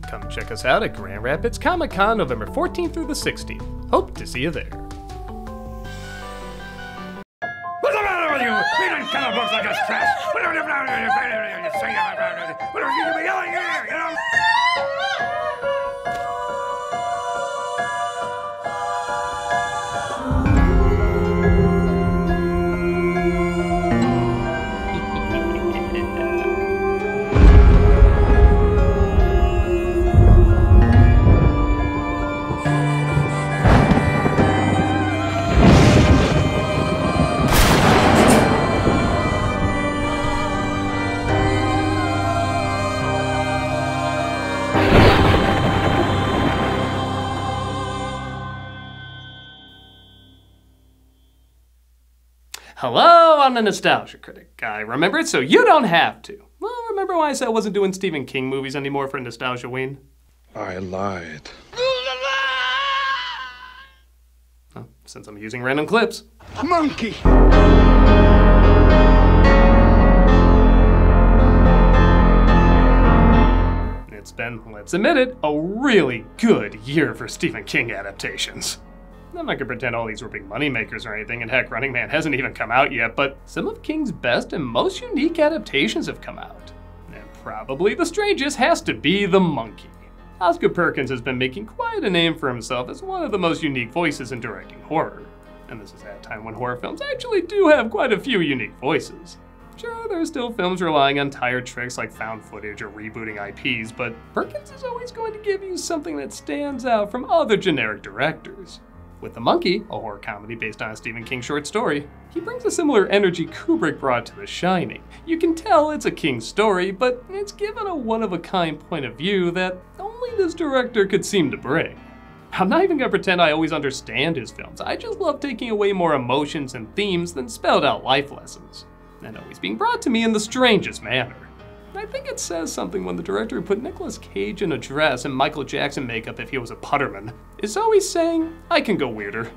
Come check us out at Grand Rapids Comic-Con November 14th through the 16th. Hope to see you there. What's the matter with you? Reading comic books like it's trash. What are you yelling here, you know? Hello, I'm the Nostalgia Critic. I remember it so you don't have to. Well, remember why I said I wasn't doing Stephen King movies anymore for Nostalgia Ween? I lied. Well, since I'm using random clips. Monkey! It's been, let's admit it, a really good year for Stephen King adaptations. I'm not gonna pretend all these were big moneymakers or anything, and heck, Running Man hasn't even come out yet, but some of King's best and most unique adaptations have come out. And probably the strangest has to be The Monkey. Osgood Perkins has been making quite a name for himself as one of the most unique voices in directing horror. And this is at a time when horror films actually do have quite a few unique voices. Sure, there are still films relying on tired tricks like found footage or rebooting IPs, but Perkins is always going to give you something that stands out from other generic directors. With The Monkey, a horror comedy based on a Stephen King short story, he brings a similar energy Kubrick brought to The Shining. You can tell it's a King story, but it's given a one-of-a-kind point of view that only this director could seem to bring. I'm not even gonna pretend I always understand his films, I just love taking away more emotions and themes than spelled out life lessons, and always being brought to me in the strangest manner. I think it says something when the director who put Nicolas Cage in a dress and Michael Jackson makeup if he was a putterman is always saying, I can go weirder.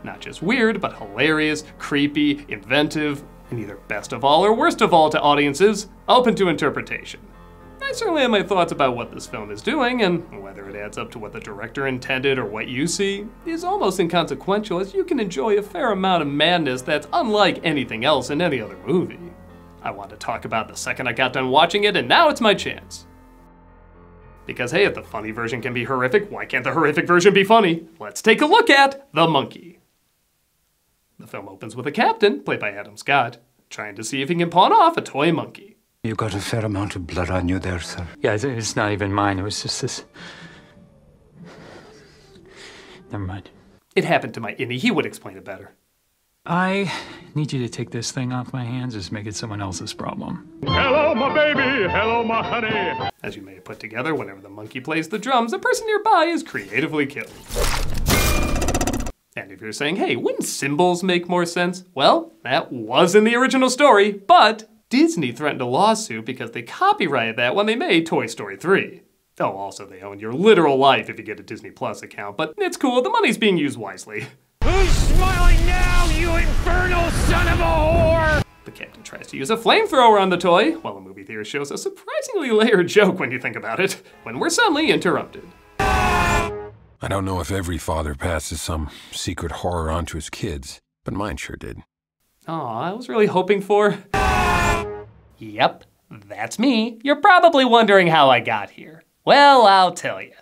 Not just weird, but hilarious, creepy, inventive, and either best of all or worst of all to audiences, open to interpretation. I certainly have my thoughts about what this film is doing, and whether it adds up to what the director intended or what you see is almost inconsequential, as you can enjoy a fair amount of madness that's unlike anything else in any other movie. I wanted to talk about the second I got done watching it, and now it's my chance. Because hey, if the funny version can be horrific, why can't the horrific version be funny? Let's take a look at The Monkey. The film opens with a captain, played by Adam Scott, trying to see if he can pawn off a toy monkey. You got a fair amount of blood on you there, sir. Yeah, it's not even mine. It was just this. Never mind. It happened to my innie. He would explain it better. I need you to take this thing off my hands. Just make it someone else's problem. Hello, my baby. Hello, my honey. As you may have put together, whenever the monkey plays the drums, the person nearby is creatively killed. And if you're saying, hey, wouldn't symbols make more sense? Well, that was in the original story, but Disney threatened a lawsuit because they copyrighted that when they made Toy Story 3. Oh, also they own your literal life if you get a Disney Plus account, but it's cool, the money's being used wisely. Who's smiling now, you infernal son of a whore? The captain tries to use a flamethrower on the toy, while a movie theater shows a surprisingly layered joke when you think about it, when we're suddenly interrupted. I don't know if every father passes some secret horror on to his kids, but mine sure did. Aw, I was really hoping for... Yep, that's me. You're probably wondering how I got here. Well, I'll tell you.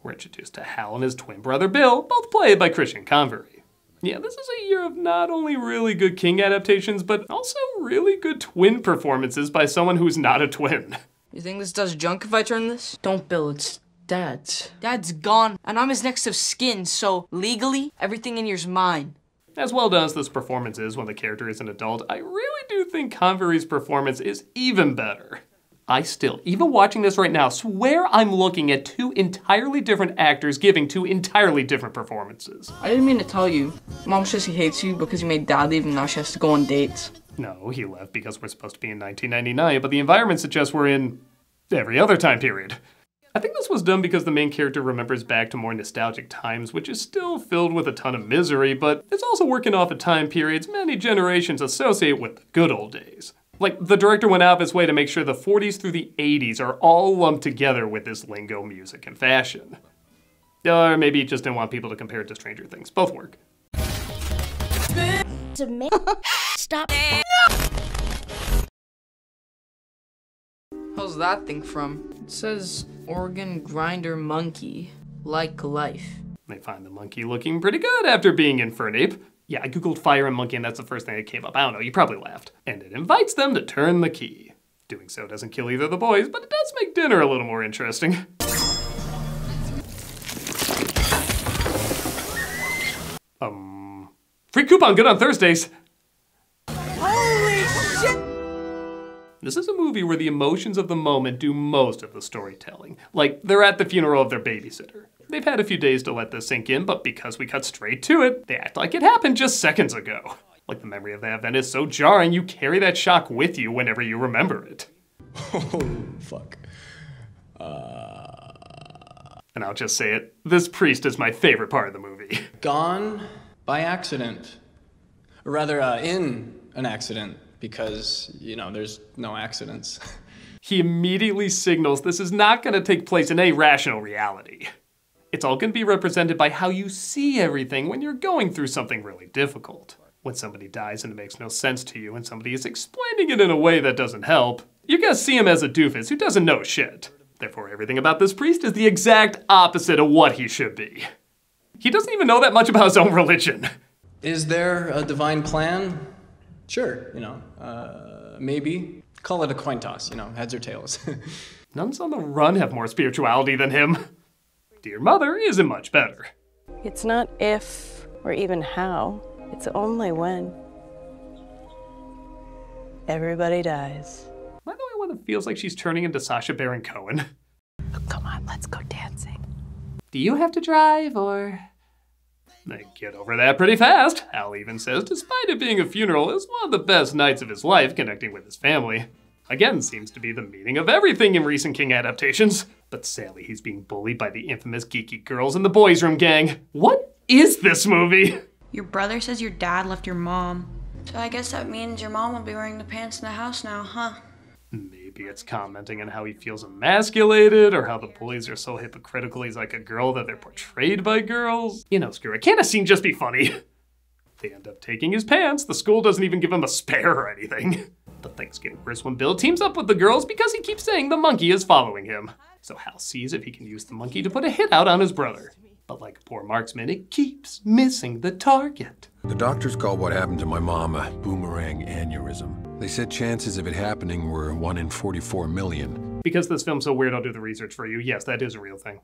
We're introduced to Hal and his twin brother Bill, both played by Convery. Yeah, this is a year of not only really good King adaptations, but also really good twin performances by someone who's not a twin. You think this does junk if I turn this? Don't, Bill, it's Dad's. Dad's gone, and I'm his next of kin, so legally, everything in here's mine. As well done as this performance is when the character is an adult, I really do think Convery's performance is even better. I still, even watching this right now, swear I'm looking at two entirely different actors giving two entirely different performances. I didn't mean to tell you. Mom says he hates you because you made Dad leave and now she has to go on dates. No, he left because we're supposed to be in 1999, but the environment suggests we're in every other time period. I think this was done because the main character remembers back to more nostalgic times, which is still filled with a ton of misery, but it's also working off of time periods many generations associate with the good old days. Like, the director went out of his way to make sure the 40s through the 80s are all lumped together with this lingo, music, and fashion. Or maybe he just didn't want people to compare it to Stranger Things. Both work. Stop. How's that thing from? It says organ grinder monkey, like life. They find the monkey looking pretty good after being Infernape. Yeah, I googled fire and monkey and that's the first thing that came up. I don't know, you probably laughed. And it invites them to turn the key. Doing so doesn't kill either of the boys, but it does make dinner a little more interesting. Free coupon good on Thursdays. Holy shit! This is a movie where the emotions of the moment do most of the storytelling. Like, they're at the funeral of their babysitter. They've had a few days to let this sink in, but because we cut straight to it, they act like it happened just seconds ago. Like the memory of that event is so jarring, you carry that shock with you whenever you remember it. Oh, fuck. And I'll just say it, this priest is my favorite part of the movie. Gone by accident. Or rather, in an accident, because, you know, there's no accidents. He immediately signals this is not going to take place in a rational reality. It's all going to be represented by how you see everything when you're going through something really difficult. When somebody dies and it makes no sense to you and somebody is explaining it in a way that doesn't help, you're going to see him as a doofus who doesn't know shit. Therefore, everything about this priest is the exact opposite of what he should be. He doesn't even know that much about his own religion. Is there a divine plan? Sure, you know, maybe. Call it a coin toss, you know, heads or tails. Nuns on the run have more spirituality than him. Dear Mother isn't much better. It's not if or even how, it's only when. Everybody dies. Am I the only one that feels like she's turning into Sacha Baron Cohen? Oh, come on, let's go dancing. Do you have to drive, or...? They get over that pretty fast. Hal even says, despite it being a funeral, it's one of the best nights of his life connecting with his family. Again, seems to be the meaning of everything in recent King adaptations. But sadly, he's being bullied by the infamous geeky girls in the boys' room gang. What is this movie? Your brother says your dad left your mom. So I guess that means your mom will be wearing the pants in the house now, huh? Maybe it's commenting on how he feels emasculated, or how the bullies are so hypocritical he's like a girl that they're portrayed by girls. You know, screw it. Can't a scene just be funny? They end up taking his pants. The school doesn't even give him a spare or anything. But things get worse when Bill teams up with the girls because he keeps saying the monkey is following him. So Hal sees if he can use the monkey to put a hit out on his brother. But like a poor marksman, it keeps missing the target. The doctors called what happened to my mom a boomerang aneurysm. They said chances of it happening were 1 in 44 million. Because this film's so weird, I'll do the research for you. Yes, that is a real thing.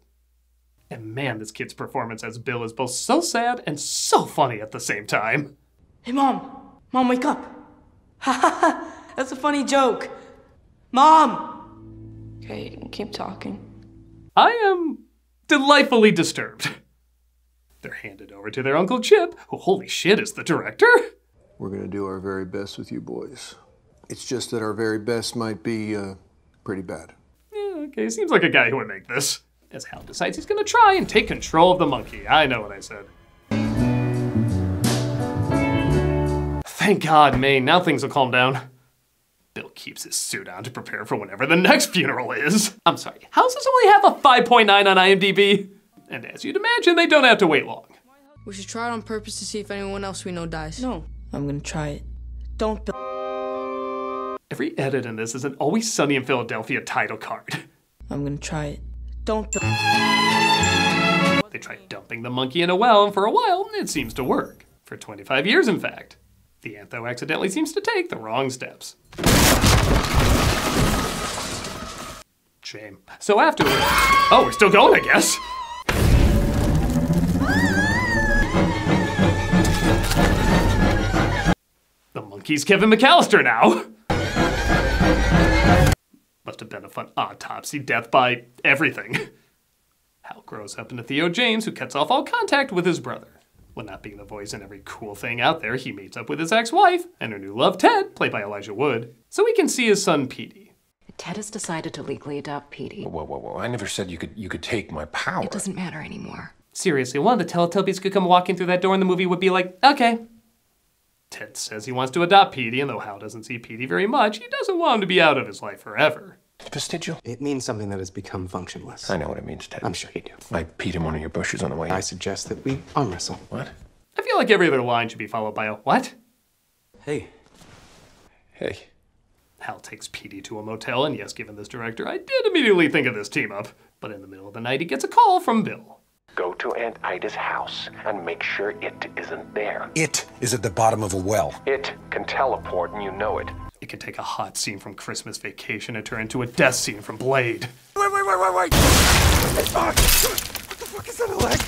And man, this kid's performance as Bill is both so sad and so funny at the same time. Hey, Mom! Mom, wake up! Ha ha ha! That's a funny joke! Mom! Okay, keep talking. I am delightfully disturbed. They're handed over to their Uncle Chip, who, holy shit, is the director. We're gonna do our very best with you boys. It's just that our very best might be, pretty bad. Yeah, okay, seems like a guy who would make this. As Hal decides he's gonna try and take control of the monkey. I know what I said. Thank God, Maine, now things will calm down. Bill keeps his suit on to prepare for whenever the next funeral is. I'm sorry, how's this only have a 5.9 on IMDb? And as you'd imagine, they don't have to wait long. We should try it on purpose to see if anyone else we know dies. No. I'm gonna try it. Don't Bill. Every edit in this is an Always Sunny in Philadelphia title card. I'm gonna try it. Don't Bill. They tried dumping the monkey in a well, and for a while, it seems to work. For 25 years, in fact. The ant, though, accidentally seems to take the wrong steps. Shame. So afterwards... Oh, we're still going, I guess. The monkey's Kevin McAllister now. Must have been a fun autopsy, death by everything. Hal grows up into Theo James, who cuts off all contact with his brother. When not being the voice in every cool thing out there, he meets up with his ex-wife and her new love, Ted, played by Elijah Wood, so he can see his son, Petey. Ted has decided to legally adopt Petey. Whoa. I never said you could take my power. It doesn't matter anymore. Seriously, one of the Teletubbies could come walking through that door and the movie would be like, okay. Ted says he wants to adopt Petey, and though Hal doesn't see Petey very much, he doesn't want him to be out of his life forever. Vestigial? It means something that has become functionless. I know what it means, Ted. I'm sure you do. I peed in one of your bushes on the way. I suggest that we arm wrestle. What? I feel like every other line should be followed by a what? Hey. Hey. Hal takes Petey to a motel, and yes, given this director, I did immediately think of this team-up. But in the middle of the night, he gets a call from Bill. Go to Aunt Ida's house and make sure it isn't there. It is at the bottom of a well. It can teleport and you know it. It can take a hot scene from Christmas Vacation and turn into a death scene from Blade. Wait! What the fuck is that, a leg?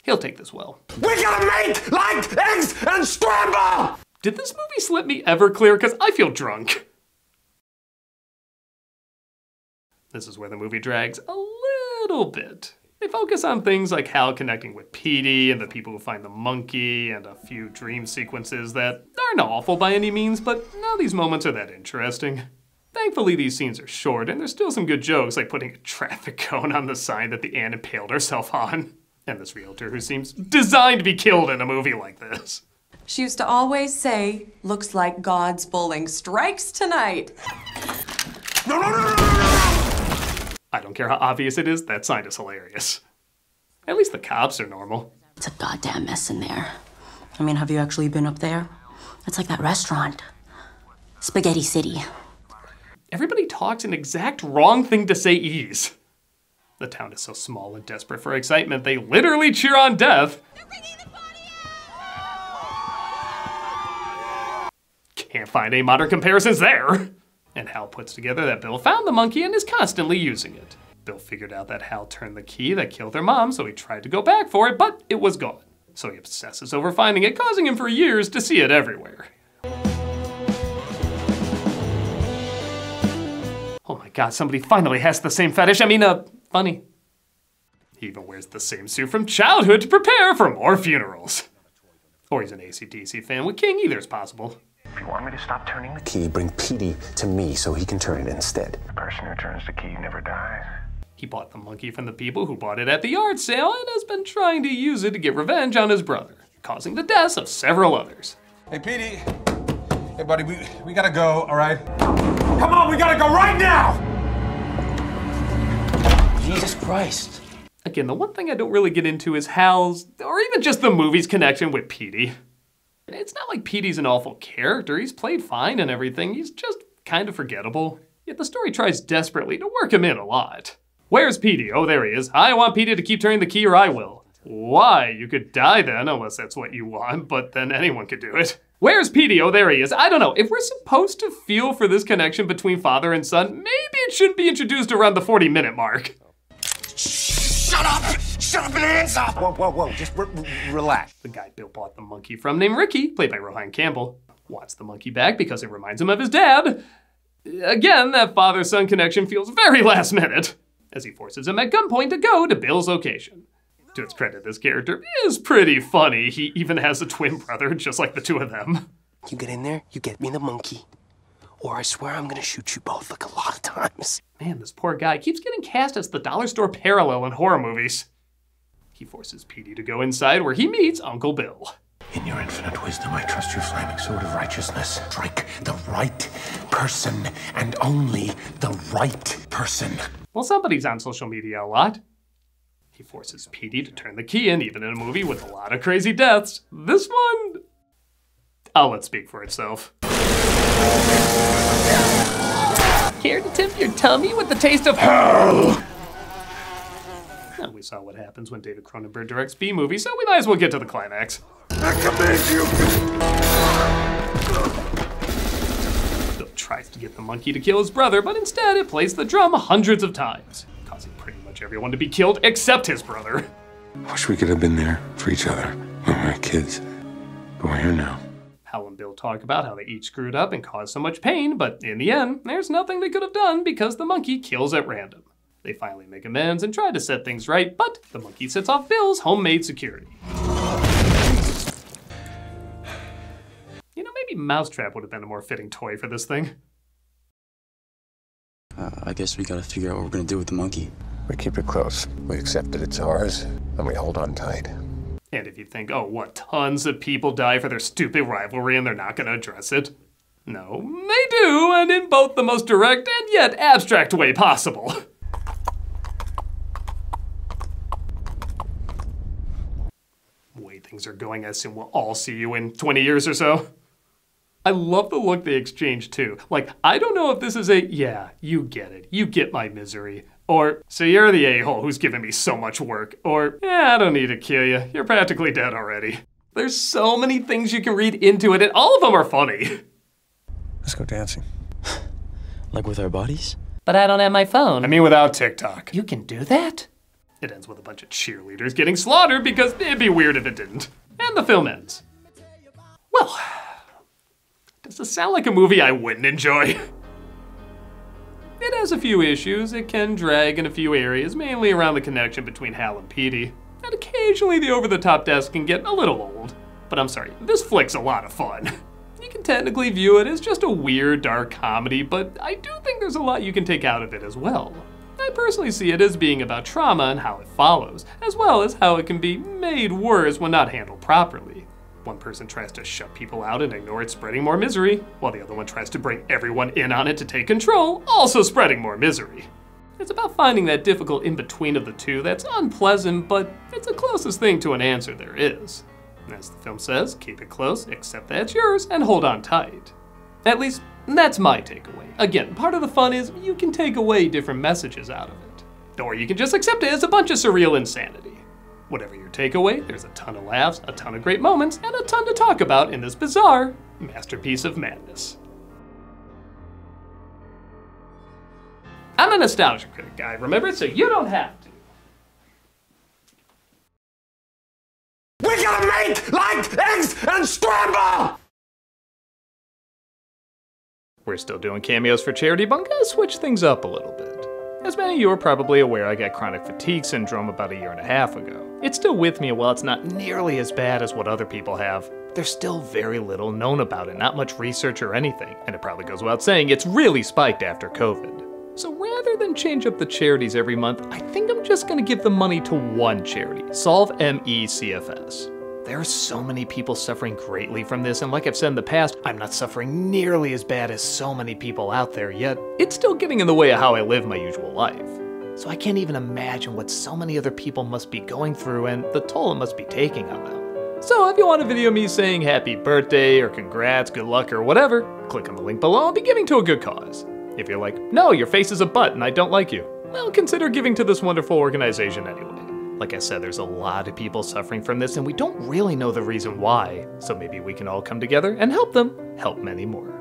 He'll take this well. We gotta make like eggs and scramble! Did this movie slip me ever clear? Because I feel drunk. This is where the movie drags a little bit. They focus on things like Hal connecting with Petey and the people who find the monkey and a few dream sequences that aren't awful by any means, but none of these moments are that interesting. Thankfully, these scenes are short, and there's still some good jokes, like putting a traffic cone on the sign that the Anne impaled herself on. And this realtor who seems designed to be killed in a movie like this. She used to always say, looks like God's bowling strikes tonight. No! I don't care how obvious it is, that sign is hilarious. At least the cops are normal. It's a goddamn mess in there. I mean, have you actually been up there? It's like that restaurant. Spaghetti City. Everybody talks an exact wrong thing to say ease. The town is so small and desperate for excitement, they literally cheer on death. Can't find any modern comparisons there. And Hal puts together that Bill found the monkey and is constantly using it. Bill figured out that Hal turned the key that killed their mom, so he tried to go back for it, but it was gone. So he obsesses over finding it, causing him for years to see it everywhere. Oh my god, somebody finally has the same fetish. Funny. He even wears the same suit from childhood to prepare for more funerals. Or he's an AC/DC fan with King, either's possible. If you want me to stop turning the Key, bring Petey to me so he can turn it instead. The person who turns the key never dies. He bought the monkey from the people who bought it at the yard sale and has been trying to use it to get revenge on his brother, causing the deaths of several others. Hey, Petey. Hey, buddy, we gotta go, all right? Come on, we gotta go right now! Jesus Christ. Again, the one thing I don't really get into is Hal's, or even just the movie's connection with Petey. It's not like Petey's an awful character. He's played fine and everything. He's just kind of forgettable. Yet the story tries desperately to work him in a lot. Where's Petey? Oh, there he is. I want Petey to keep turning the key or I will. Why? You could die then, unless that's what you want, but then anyone could do it. Where's Petey? Oh, there he is. I don't know. If we're supposed to feel for this connection between father and son, maybe it shouldn't be introduced around the 40-minute mark. Shut up! Shut up and hands up! Whoa, just relax. The guy Bill bought the monkey from, named Ricky, played by Rohan Campbell, wants the monkey back because it reminds him of his dad. Again, that father-son connection feels very last minute, as he forces him at gunpoint to go to Bill's location. To its credit, this character is pretty funny. He even has a twin brother, just like the two of them. You get in there, you get me the monkey. Or I swear I'm gonna shoot you both like a lot of times. Man, this poor guy keeps getting cast as the dollar store parallel in horror movies. He forces Petey to go inside where he meets Uncle Bill. In your infinite wisdom, I trust your flaming sword of righteousness. Strike the right person, and only the right person. Well, somebody's on social media a lot. He forces Petey to turn the key in, even in a movie with a lot of crazy deaths. This one, I'll let speak for itself. Care to tempt your tummy with the taste of hell? And we saw what happens when David Cronenberg directs B-movies, so we might as well get to the climax. I command you! Bill tries to get the monkey to kill his brother, but instead it plays the drum hundreds of times, causing pretty much everyone to be killed except his brother. I wish we could have been there for each other when we were kids, but we're here now. Hal and Bill talk about how they each screwed up and caused so much pain, but in the end, there's nothing they could have done because the monkey kills at random. They finally make amends and try to set things right, but the monkey sets off Bill's homemade security. You know, maybe Mousetrap would have been a more fitting toy for this thing. I guess we gotta figure out what we're gonna do with the monkey. We keep it close. We accept that it's ours, and we hold on tight. And if you think, oh, what, tons of people die for their stupid rivalry and they're not going to address it? No, they do, and in both the most direct and yet abstract way possible. The way things are going, I assume we'll all see you in 20 years or so. I love the look they exchange too. Like, I don't know if this is a, yeah, you get it, you get my misery. Or, so you're the a-hole who's giving me so much work. Or, yeah, I don't need to kill you, you're practically dead already. There's so many things you can read into it, and all of them are funny. Let's go dancing. Like with our bodies? But I don't have my phone. I mean, without TikTok. You can do that? It ends with a bunch of cheerleaders getting slaughtered because it'd be weird if it didn't. And the film ends. Well, does this sound like a movie I wouldn't enjoy? It has a few issues. It can drag in a few areas, mainly around the connection between Hal and Petey. And occasionally the over-the-top deaths can get a little old. But I'm sorry, this flick's a lot of fun. You can technically view it as just a weird, dark comedy, but I do think there's a lot you can take out of it as well. I personally see it as being about trauma and how it follows, as well as how it can be made worse when not handled properly. One person tries to shut people out and ignore it spreading more misery, while the other one tries to bring everyone in on it to take control, also spreading more misery. It's about finding that difficult in-between of the two that's unpleasant, but it's the closest thing to an answer there is. As the film says, keep it close, accept that it's yours, and hold on tight. At least, that's my takeaway. Again, part of the fun is you can take away different messages out of it. Or you can just accept it as a bunch of surreal insanity. Whatever your takeaway, there's a ton of laughs, a ton of great moments, and a ton to talk about in this bizarre masterpiece of madness. I'm a Nostalgia Critic guy, remember? So you don't have to. We're gonna make like eggs and scramble! We're still doing cameos for charity, but I'm gonna switch things up a little bit. As many of you are probably aware, I got chronic fatigue syndrome about 1.5 years ago. It's still with me, and while it's not nearly as bad as what other people have, there's still very little known about it, not much research or anything, and it probably goes without saying it's really spiked after COVID. So rather than change up the charities every month, I think I'm just gonna give the money to one charity, Solve MECFS. There are so many people suffering greatly from this, and like I've said in the past, I'm not suffering nearly as bad as so many people out there, yet it's still getting in the way of how I live my usual life. So I can't even imagine what so many other people must be going through and the toll it must be taking on them. So if you want a video of me saying happy birthday or congrats, good luck, or whatever, click on the link below and be giving to a good cause. If you're like, no, your face is a butt and I don't like you, well, consider giving to this wonderful organization anyway. Like I said, there's a lot of people suffering from this and we don't really know the reason why, so maybe we can all come together and help them help many more.